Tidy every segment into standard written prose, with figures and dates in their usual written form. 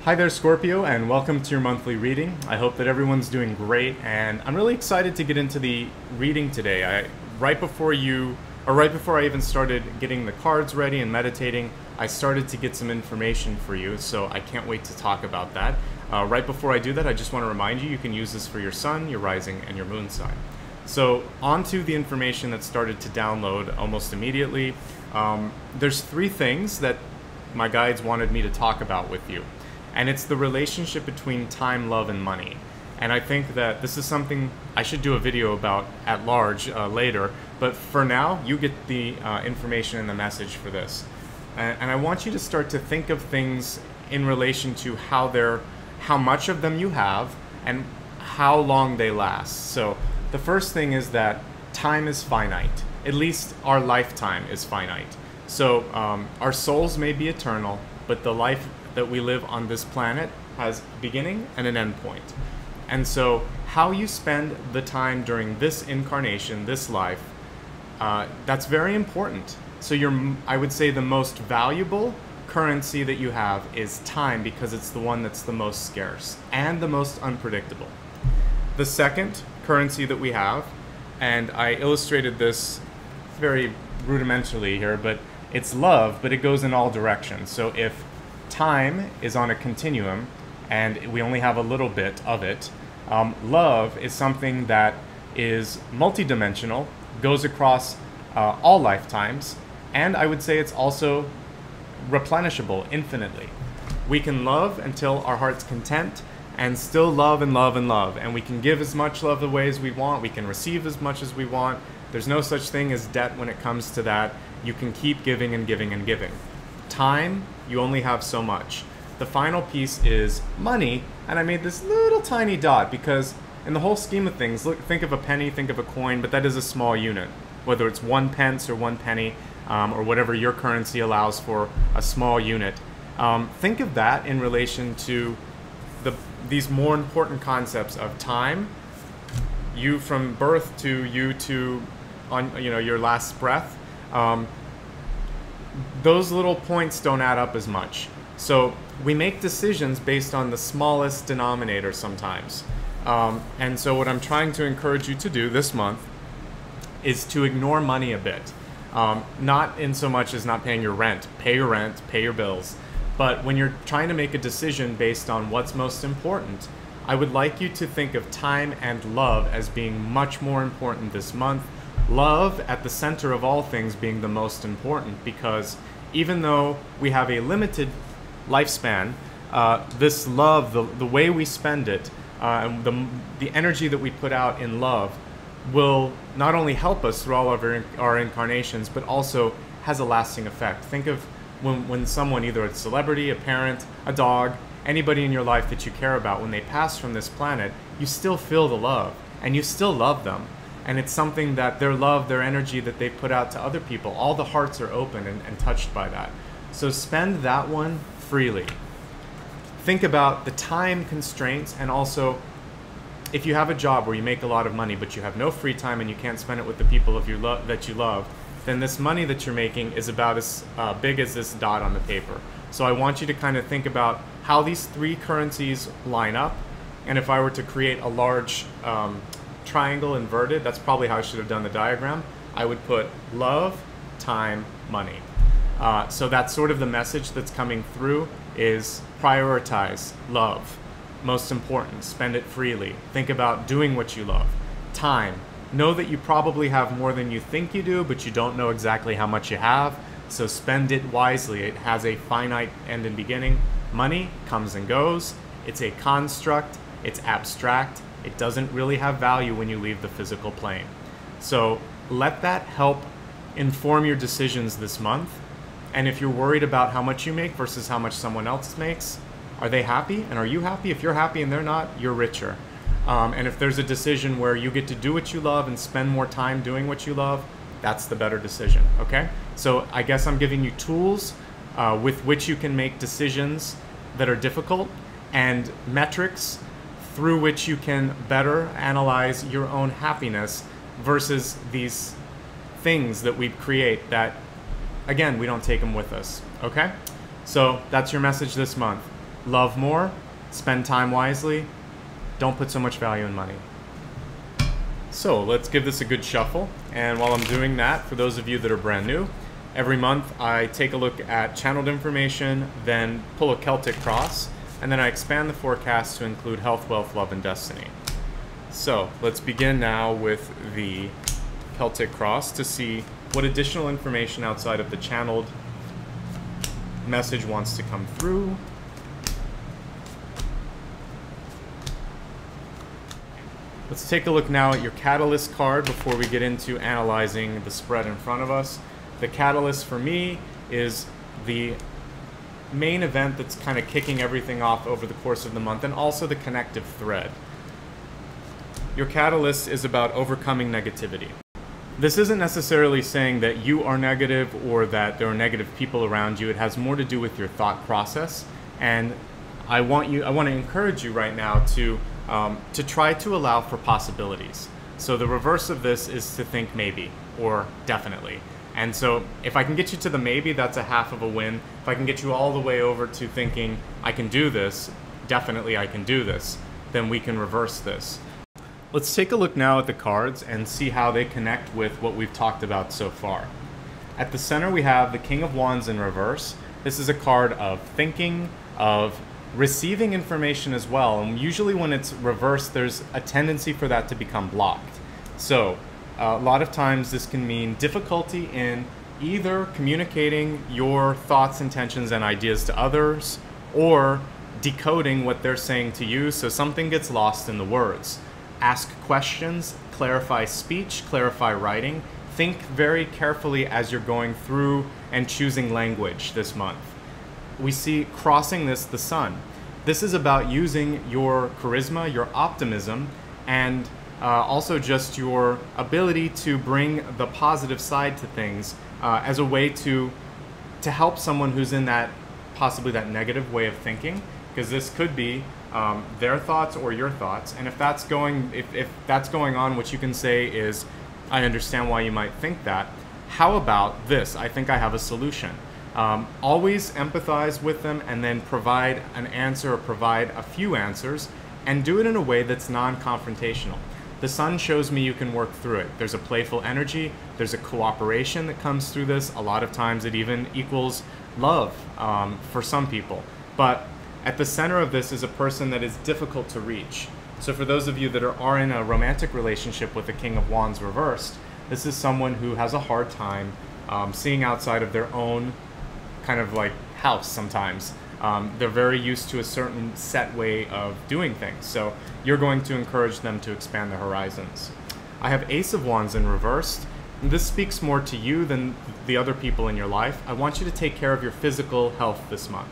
Hi there, Scorpio, and welcome to your monthly reading. I hope that everyone's doing great, and I'm really excited to get into the reading today. Right before I even started getting the cards ready and meditating, I started to get some information for you, so I can't wait to talk about that. Right before I do that, I just want to remind you, you can use this for your sun, your rising, and your moon sign. So on to the information that started to download almost immediately. There's three things that my guides wanted me to talk about with you. And it's the relationship between time, love, and money. And I think that this is something I should do a video about at large later. But for now, you get the information and the message for this. And I want you to start to think of things in relation to how much of them you have and how long they last. So the first thing is that time is finite. At least our lifetime is finite. So our souls may be eternal, but the life that we live on this planet has a beginning and an end point. And so how you spend the time during this incarnation, this life, that's very important. So I would say the most valuable currency that you have is time, because it's the one that's the most scarce and the most unpredictable. The second currency that we have, and I illustrated this very rudimentarily here, but it's love, but it goes in all directions. So if time is on a continuum and we only have a little bit of it, love is something that is multidimensional, goes across all lifetimes, and I would say it's also replenishable infinitely. We can love until our heart's content and still love and love and love, and we can give as much love away as we want, we can receive as much as we want. There's no such thing as debt when it comes to that. You can keep giving and giving and giving. Time, you only have so much. The final piece is money, and I made this little tiny dot because in the whole scheme of things, look, think of a penny, think of a coin, but that is a small unit. Whether it's 1 pence or 1 penny, or whatever your currency allows for, a small unit. Think of that in relation to these more important concepts of time, you from birth to you to your last breath. Those little points don't add up as much. So we make decisions based on the smallest denominator sometimes. And so what I'm trying to encourage you to do this month is to ignore money a bit. Not in so much as not paying your rent, pay your bills. But when you're trying to make a decision based on what's most important, I would like you to think of time and love as being much more important this month. Love at the center of all things being the most important, because even though we have a limited lifespan, this love, the way we spend it, and the energy that we put out in love will not only help us through all of our incarnations, but also has a lasting effect. Think of when someone, either a celebrity, a parent, a dog, anybody in your life that you care about, when they pass from this planet, you still feel the love and you still love them. And it's something that their love, their energy that they put out to other people, all the hearts are open and touched by that. So spend that one freely. Think about the time constraints, and also if you have a job where you make a lot of money but you have no free time and you can't spend it with the people that you love, then this money that you're making is about as big as this dot on the paper. So I want you to kind of think about how these three currencies line up, and if I were to create a large triangle inverted, that's probably how I should have done the diagram. I would put love, time, money. So that's sort of the message that's coming through, is prioritize love. Most important, spend it freely. Think about doing what you love. Time, know that you probably have more than you think you do, but you don't know exactly how much you have, so spend it wisely. It has a finite end and beginning. Money comes and goes. It's a construct. It's abstract. It doesn't really have value when you leave the physical plane. So let that help inform your decisions this month. And if you're worried about how much you make versus how much someone else makes, are they happy? And are you happy? If you're happy and they're not, you're richer. And if there's a decision where you get to do what you love and spend more time doing what you love, that's the better decision, okay? So I guess I'm giving you tools with which you can make decisions that are difficult, and metrics through which you can better analyze your own happiness versus these things that we create that, again, we don't take them with us, okay? So that's your message this month. love more, spend time wisely, don't put so much value in money. So let's give this a good shuffle. And while I'm doing that, for those of you that are brand new, every month I take a look at channeled information, then pull a Celtic Cross, and then I expand the forecast to include health, wealth, love, and destiny. So let's begin now with the Celtic Cross to see what additional information outside of the channeled message wants to come through. Let's take a look now at your catalyst card before we get into analyzing the spread in front of us. The catalyst for me is the main event that's kind of kicking everything off over the course of the month, and also the connective thread. Your catalyst is about overcoming negativity. This isn't necessarily saying that you are negative or that there are negative people around you. It has more to do with your thought process, and I want to encourage you right now to try to allow for possibilities. So the reverse of this is to think maybe or definitely. And so if I can get you to the maybe, that's a half of a win. If I can get you all the way over to thinking I can do this, definitely I can do this, then we can reverse this. Let's take a look now at the cards and see how they connect with what we've talked about so far. At the center we have the King of Wands in reverse. This is a card of thinking, of receiving information as well, and usually when it's reversed there's a tendency for that to become blocked. So a lot of times this can mean difficulty in either communicating your thoughts, intentions, and ideas to others, or decoding what they're saying to you, so something gets lost in the words. Ask questions, clarify speech, clarify writing. Think very carefully as you're going through and choosing language this month. We see crossing this the sun. This is about using your charisma, your optimism, and also just your ability to bring the positive side to things as a way to help someone who's in that, possibly that negative way of thinking, because this could be their thoughts or your thoughts. And if that's going on, what you can say is, I understand why you might think that. How about this? I think I have a solution. Always empathize with them and then provide an answer or provide a few answers, and do it in a way that's non-confrontational. The sun shows me you can work through it. There's a playful energy, there's a cooperation that comes through this. A lot of times it even equals love for some people. But at the center of this is a person that is difficult to reach. So for those of you that are in a romantic relationship with the King of Wands reversed, this is someone who has a hard time seeing outside of their own kind of like house sometimes. They're very used to a certain set way of doing things. So you're going to encourage them to expand their horizons. I have Ace of Wands in reversed. This speaks more to you than the other people in your life. I want you to take care of your physical health this month.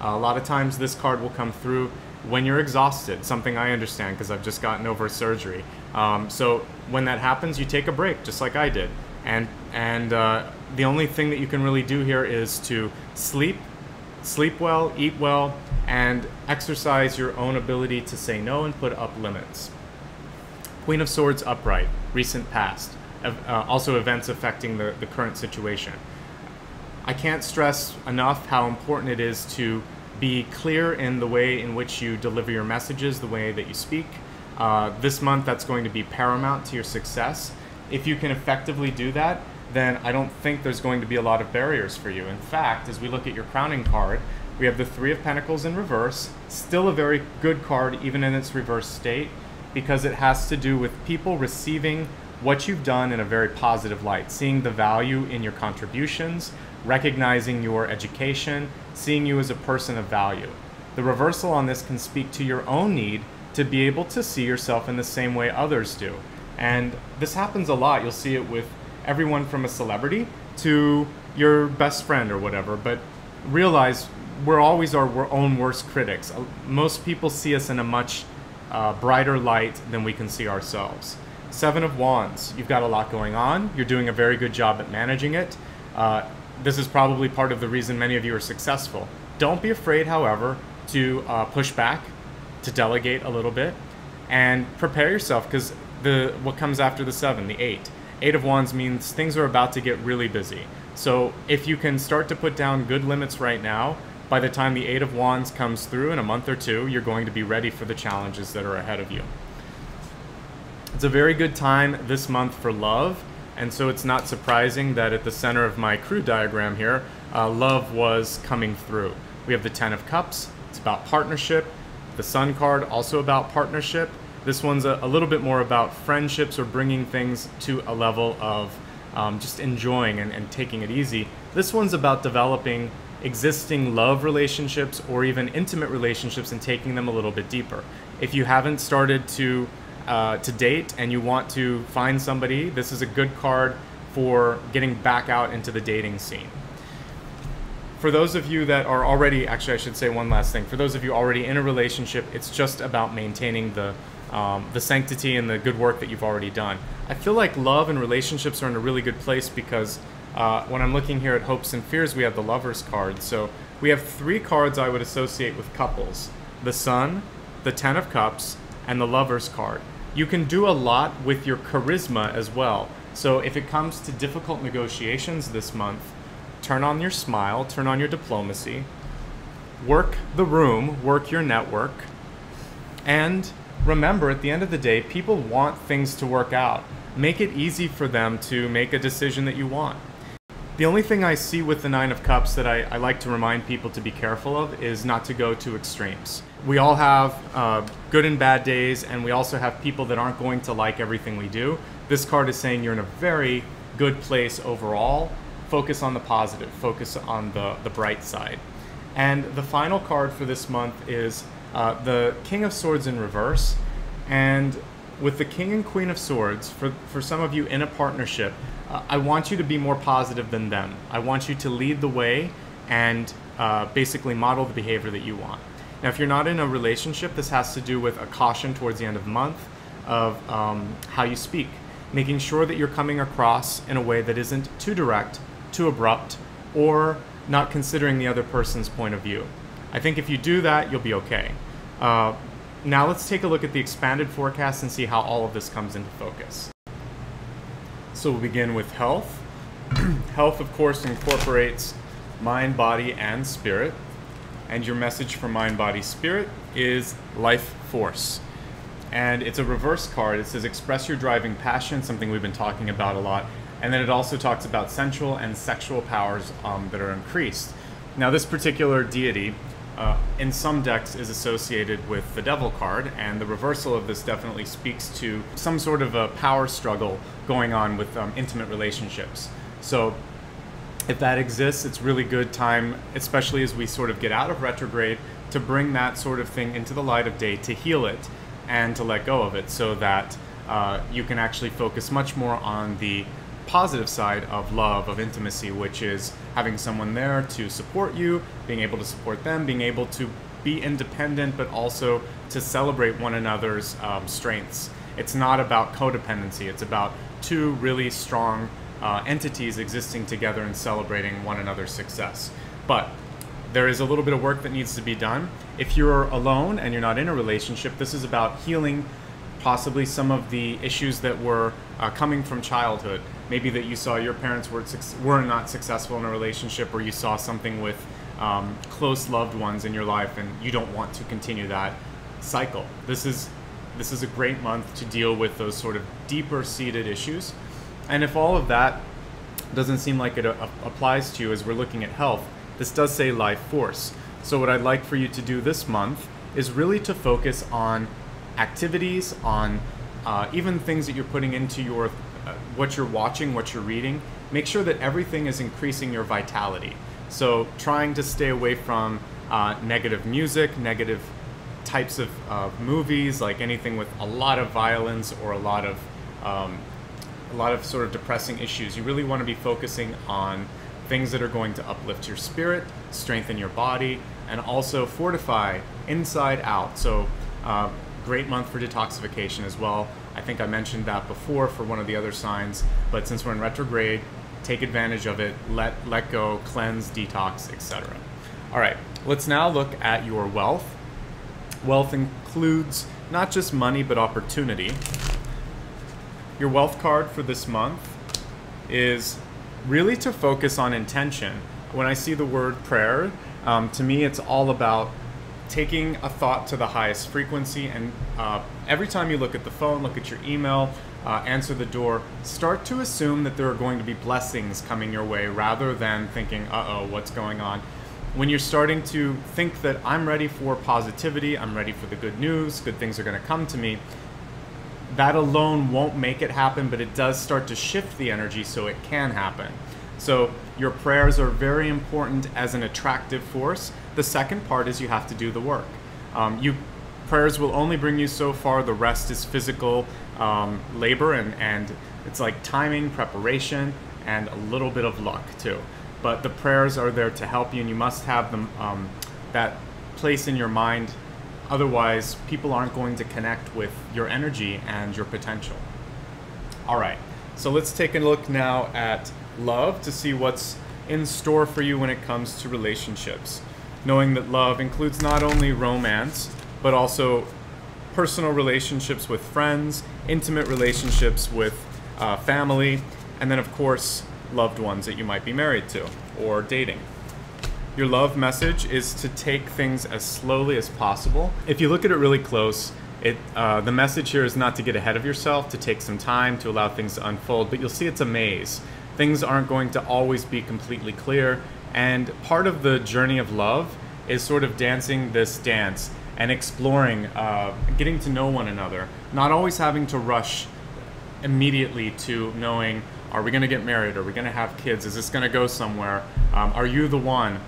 A lot of times this card will come through when you're exhausted, something I understand because I've just gotten over surgery. So when that happens, you take a break, just like I did. And the only thing that you can really do here is to sleep well, eat well, and exercise your own ability to say no and put up limits. Queen of Swords upright, recent past, also events affecting the current situation. I can't stress enough how important it is to be clear in the way in which you deliver your messages, the way that you speak. This month that's going to be paramount to your success. If you can effectively do that, then I don't think there's going to be a lot of barriers for you. In fact, as we look at your crowning card, we have the Three of Pentacles in reverse, still a very good card even in its reverse state, because it has to do with people receiving what you've done in a very positive light, seeing the value in your contributions, recognizing your education, seeing you as a person of value. The reversal on this can speak to your own need to be able to see yourself in the same way others do. And this happens a lot. You'll see it with everyone from a celebrity to your best friend or whatever, but realize we're always our own worst critics. Most people see us in a much brighter light than we can see ourselves. Seven of Wands, you've got a lot going on. You're doing a very good job at managing it. This is probably part of the reason many of you are successful. Don't be afraid, however, to push back, to delegate a little bit, and prepare yourself, because what comes after the seven, the eight. Eight of Wands means things are about to get really busy. So if you can start to put down good limits right now, By the time the Eight of Wands comes through in a month or two, you're going to be ready for the challenges that are ahead of you. It's a very good time this month for love, and so it's not surprising that at the center of my crew diagram here, love was coming through. We have the Ten of Cups. It's about partnership. The Sun card, also about partnership. This one's a little bit more about friendships or bringing things to a level of just enjoying and taking it easy. This one's about developing existing love relationships or even intimate relationships and taking them a little bit deeper. If you haven't started to date and you want to find somebody, this is a good card for getting back out into the dating scene. For those of you that are already, actually I should say one last thing, for those of you already in a relationship, it's just about maintaining the sanctity and the good work that you've already done. I feel like love and relationships are in a really good place because when I'm looking here at hopes and fears, we have the Lovers card. So we have three cards I would associate with couples: the Sun, the Ten of Cups, and the Lovers card. You can do a lot with your charisma as well. So if it comes to difficult negotiations this month, turn on your smile, turn on your diplomacy, work the room, work your network, and remember, at the end of the day, people want things to work out. Make it easy for them to make a decision that you want. The only thing I see with the Nine of Cups that I like to remind people to be careful of is not to go to extremes. We all have good and bad days, and we also have people that aren't going to like everything we do. This card is saying you're in a very good place overall. Focus on the positive, focus on the bright side. And the final card for this month is the King of Swords in reverse. And with the King and Queen of Swords, for some of you in a partnership, I want you to be more positive than them. I want you to lead the way and basically model the behavior that you want. Now, if you're not in a relationship, this has to do with a caution towards the end of the month of how you speak, making sure that you're coming across in a way that isn't too direct, too abrupt, or not considering the other person's point of view. I think if you do that, you'll be okay. Now let's take a look at the expanded forecast and see how all of this comes into focus. So we'll begin with health. Health, of course, incorporates mind, body, and spirit. And your message for mind, body, spirit is life force. And it's a reverse card. It says express your driving passion, something we've been talking about a lot. And then it also talks about sensual and sexual powers that are increased. Now, this particular deity in some decks is associated with the Devil card, and the reversal of this definitely speaks to some sort of a power struggle going on with intimate relationships. So if that exists, it's really good time, especially as we sort of get out of retrograde, to bring that sort of thing into the light of day, to heal it and to let go of it, so that you can actually focus much more on the positive side of love, of intimacy, which is having someone there to support you, being able to support them, being able to be independent, but also to celebrate one another's strengths. It's not about codependency. It's about two really strong entities existing together and celebrating one another's success. But there is a little bit of work that needs to be done. If you're alone and you're not in a relationship, this is about healing possibly some of the issues that were coming from childhood. Maybe that you saw your parents were not successful in a relationship, or you saw something with close loved ones in your life and you don't want to continue that cycle. This is a great month to deal with those sort of deeper seated issues. And if all of that doesn't seem like it applies to you as we're looking at health, this does say life force. So what I'd like for you to do this month is really to focus on activities, on even things that you're putting into your what you're watching, what you're reading. Make sure that everything is increasing your vitality. So trying to stay away from negative music, negative types of movies, like anything with a lot of violence or a lot of sort of depressing issues. You really want to be focusing on things that are going to uplift your spirit, strengthen your body, and also fortify inside out. So great month for detoxification as well. I think I mentioned that before for one of the other signs, but since we're in retrograde, take advantage of it, let go, cleanse, detox, etc. All right, let's now look at your wealth. Wealth includes not just money, but opportunity. Your wealth card for this month is really to focus on intention. When I see the word prayer, To me, it's all about taking a thought to the highest frequency, and every time you look at the phone, look at your email, answer the door, start to assume that there are going to be blessings coming your way rather than thinking, uh-oh, what's going on? When you're starting to think that I'm ready for positivity, I'm ready for the good news, good things are going to come to me, that alone won't make it happen, but it does start to shift the energy so it can happen. So your prayers are very important as an attractive force. The second part is you have to do the work. Prayers will only bring you so far. The rest is physical labor, and it's like timing, preparation, and a little bit of luck too. But the prayers are there to help you, and you must have them, that place in your mind. Otherwise, people aren't going to connect with your energy and your potential. All right, so let's take a look now at love to see what's in store for you when it comes to relationships. Knowing that love includes not only romance, but also personal relationships with friends, intimate relationships with family, and then of course, loved ones that you might be married to or dating. Your love message is to take things as slowly as possible. If you look at it really close, the message here is not to get ahead of yourself, to take some time, to allow things to unfold, but you'll see it's a maze. Things aren't going to always be completely clear, and part of the journey of love is sort of dancing this dance and exploring, getting to know one another, not always having to rush immediately to knowing, are we going to get married? Are we going to have kids? Is this going to go somewhere? Are you the one?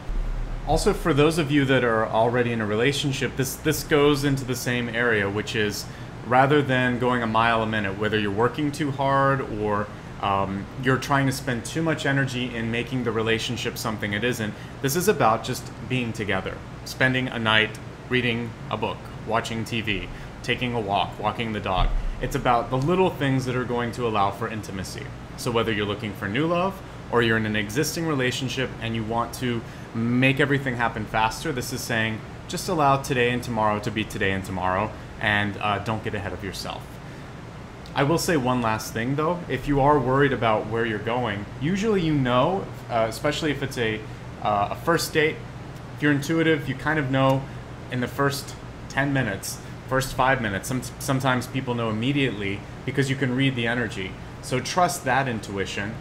Also, for those of you that are already in a relationship, this goes into the same area, which is rather than going a mile a minute, whether you're working too hard or you're trying to spend too much energy in making the relationship something it isn't, this is about just being together, spending a night reading a book, watching TV, taking a walk, walking the dog. It's about the little things that are going to allow for intimacy. So whether you're looking for new love or you're in an existing relationship and you want to make everything happen faster, this is saying just allow today and tomorrow to be today and tomorrow, and don't get ahead of yourself. I will say one last thing though. If you are worried about where you're going, usually you know, especially if it's a first date, if you're intuitive, you kind of know in the first 10 minutes, first 5 minutes. Sometimes people know immediately because you can read the energy. So trust that intuition,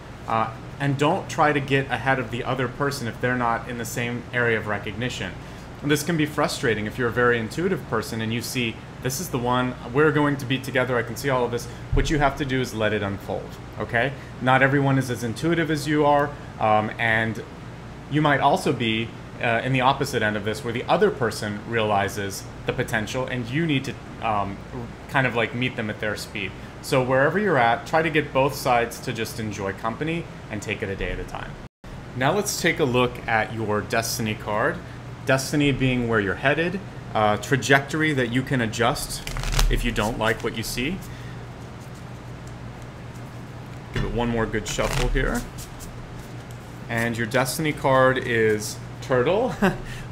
and don't try to get ahead of the other person if they're not in the same area of recognition. And this can be frustrating if you're a very intuitive person and you see, this is the one, we're going to be together, I can see all of this. What you have to do is let it unfold, okay? Not everyone is as intuitive as you are, and you might also be in the opposite end of this, where the other person realizes the potential and you need to kind of like meet them at their speed. So wherever you're at, try to get both sides to just enjoy company and take it a day at a time. Now let's take a look at your destiny card. Destiny being where you're headed, trajectory that you can adjust if you don't like what you see. Give it one more good shuffle here. And your destiny card is Turtle,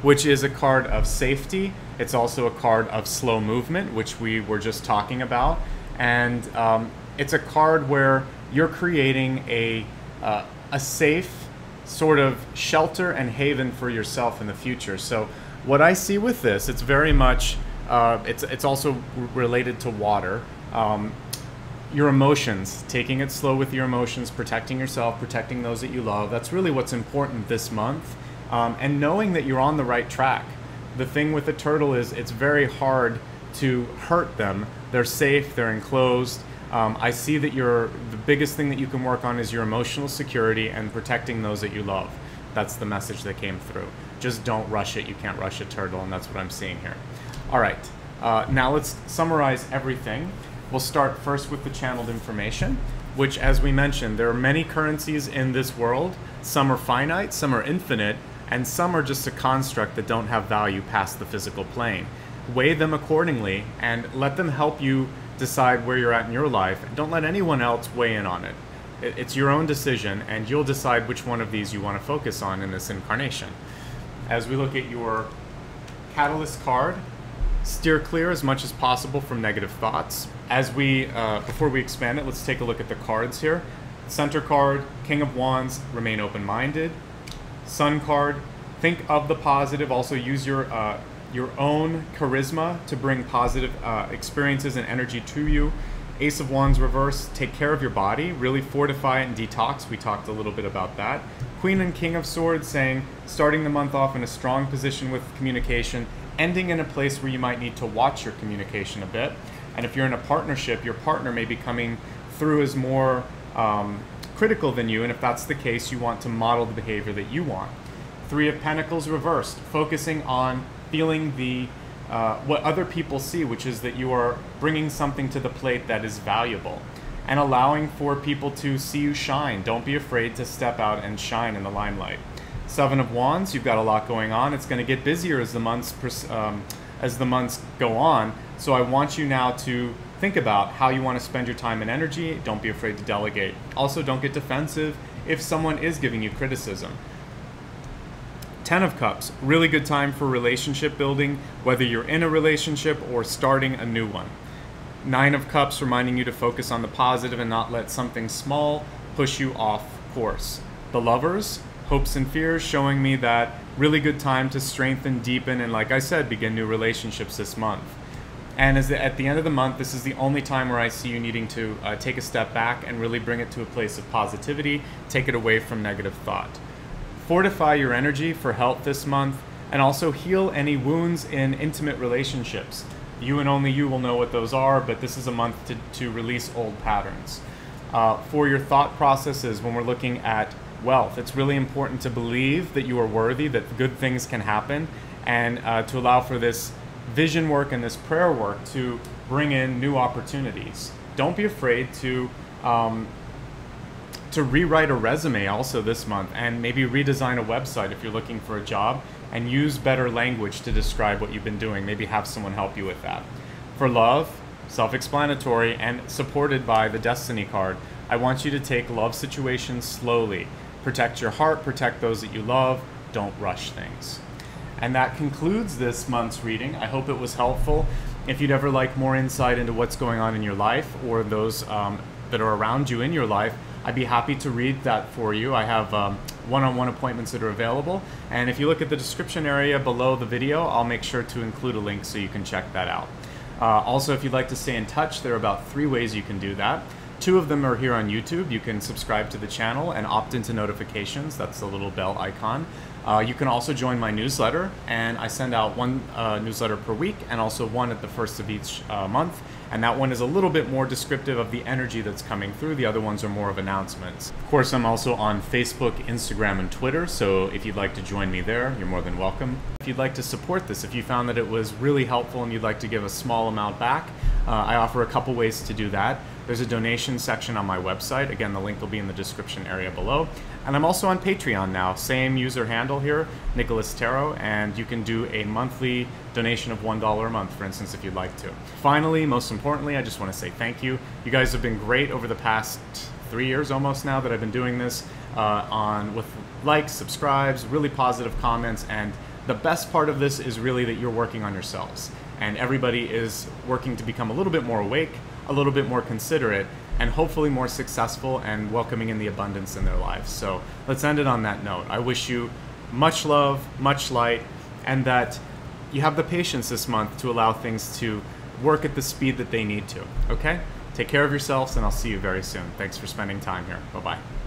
which is a card of safety. It's also a card of slow movement, which we were just talking about. And it's a card where you're creating a safe sort of shelter and haven for yourself in the future. So what I see with this, it's very much, it's also related to water. Your emotions, taking it slow with your emotions, protecting yourself, protecting those that you love. That's really what's important this month. And knowing that you're on the right track. The thing with the turtle is it's very hard to hurt them. They're safe, they're enclosed. I see that the biggest thing that you can work on is your emotional security and protecting those that you love. That's the message that came through. Just don't rush it. You can't rush a turtle, and that's what I'm seeing here. All right, now let's summarize everything. We'll start first with the channeled information, which, as we mentioned, there are many currencies in this world. Some are finite, some are infinite, and some are just a construct that don't have value past the physical plane. Weigh them accordingly and let them help you decide where you're at in your life. Don't let anyone else weigh in on it. It's your own decision, and you'll decide which one of these you want to focus on in this incarnation. As we look at your catalyst card, steer clear as much as possible from negative thoughts. As we, before we expand it, let's take a look at the cards here. Center card, King of Wands, remain open-minded. Sun card, think of the positive. Also use your own charisma to bring positive experiences and energy to you. Ace of Wands reverse, take care of your body, really fortify it and detox. We talked a little bit about that. Queen and King of Swords saying, starting the month off in a strong position with communication, ending in a place where you might need to watch your communication a bit. And if you're in a partnership, your partner may be coming through as more critical than you, and if that's the case, you want to model the behavior that you want. Three of Pentacles reversed, focusing on feeling the what other people see, which is that you are bringing something to the plate that is valuable, and allowing for people to see you shine. Don't be afraid to step out and shine in the limelight. Seven of Wands, you've got a lot going on. It's going to get busier as the months go on. So I want you now to think about how you want to spend your time and energy. Don't be afraid to delegate. Also, don't get defensive if someone is giving you criticism. Ten of Cups, really good time for relationship building, whether you're in a relationship or starting a new one. Nine of Cups, reminding you to focus on the positive and not let something small push you off course. The Lovers, hopes and fears, showing me that really good time to strengthen, deepen, and like I said, begin new relationships this month. And at the end of the month, this is the only time where I see you needing to take a step back and really bring it to a place of positivity, take it away from negative thought. Fortify your energy for health this month, and also heal any wounds in intimate relationships. You and only you will know what those are, but this is a month to release old patterns. For your thought processes, when we're looking at wealth, it's really important to believe that you are worthy, that good things can happen, and to allow for this vision work and this prayer work to bring in new opportunities. Don't be afraid to rewrite a resume also this month, and maybe redesign a website if you're looking for a job, and use better language to describe what you've been doing. Maybe have someone help you with that. For love, self-explanatory and supported by the Destiny card, I want you to take love situations slowly. Protect your heart, protect those that you love, don't rush things. And that concludes this month's reading. I hope it was helpful. If you'd ever like more insight into what's going on in your life, or those that are around you in your life, I'd be happy to read that for you. I have one-on-one appointments that are available. And if you look at the description area below the video, I'll make sure to include a link so you can check that out. Also, if you'd like to stay in touch, there are about 3 ways you can do that. 2 of them are here on YouTube. You can subscribe to the channel and opt into notifications. That's the little bell icon. You can also join my newsletter, and I send out 1 newsletter per week, and also 1 at the first of each month. And that one is a little bit more descriptive of the energy that's coming through. The other ones are more of announcements. Of course, I'm also on Facebook, Instagram, and Twitter, so if you'd like to join me there, you're more than welcome. If you'd like to support this, if you found that it was really helpful and you'd like to give a small amount back, I offer a couple ways to do that. There's a donation section on my website. Again, the link will be in the description area below. And I'm also on Patreon now. Same user handle here, Nicholas Tarot, and you can do a monthly donation of $1 a month, for instance, if you'd like to. Finally, most importantly, I just want to say thank you. You guys have been great over the past 3 years almost now that I've been doing this, with likes, subscribes, really positive comments, and the best part of this is really that you're working on yourselves. And everybody is working to become a little bit more awake, a little bit more considerate, and hopefully more successful and welcoming in the abundance in their lives. So let's end it on that note. I wish you much love, much light, and that you have the patience this month to allow things to work at the speed that they need to, okay? Take care of yourselves, and I'll see you very soon. Thanks for spending time here. Bye-bye.